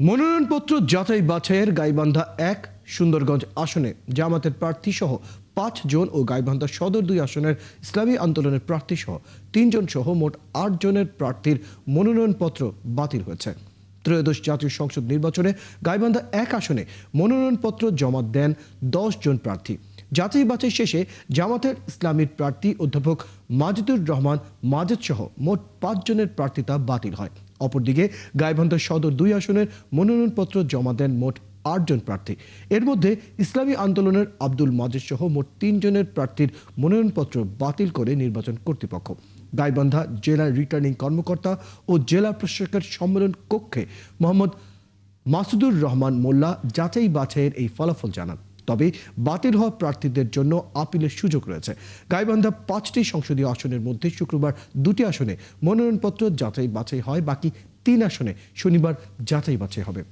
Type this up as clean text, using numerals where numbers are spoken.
মনোনয়নপত্র যাচাই বাছাইয়ের গাইবান্ধা ১ সুন্দরগঞ্জ আসনে জামাতের প্রার্থী সহ ৫ জন ও গাইবান্ধা সদর ২ আসনের ইসলামী আন্দোলনের প্রার্থী সহ ৩ জন সহ মোট ৮ জনের প্রার্থীর মনোনয়নপত্র বাতিল হয়েছে। ত্রয়োদশ জাতীয় সংসদ নির্বাচনে গাইবান্ধা ১ আসনে মনোনয়নপত্র জমা দেন ১০ জন প্রার্থী। যাচাই বাছাই শেষে জামাতের ইসলামীর প্রার্থী অধ্যাপক মাজিদুর রহমান মাজেদ সহ মোট ৫ জনের প্রার্থিতা বাতিল হয়। অপরদিকে গাইবান্ধা সদর ২ আসনের মনোনয়নপত্র জমা দেন মোট ৮ জন প্রার্থী। এর মধ্যে ইসলামী আন্দোলনের আব্দুল মাজেদ সহ মোট ৩ জনের প্রার্থীর মনোনয়নপত্র বাতিল করে নির্বাচন কর্তৃপক্ষ। গাইবান্ধা জেলা রিটার্নিং কর্মকর্তা ও জেলা প্রশাসকের সম্মেলন কক্ষে মোহাম্মদ মাসুদুর রহমান মোল্লা যাচাই বাছাইয়ের এই ফলাফল জানান। তবে বাতিল হওয়া প্রার্থীদের জন্য আপিলের সুযোগ রয়েছে। গাইবান্ধা ৫টি সংসদীয় আসনের মধ্যে শুক্রবার ২টি আসনে মনোনয়নপত্র যাচাই বাছাই হয়, বাকি ৩ আসনে শনিবার যাচাই বাছাই হবে।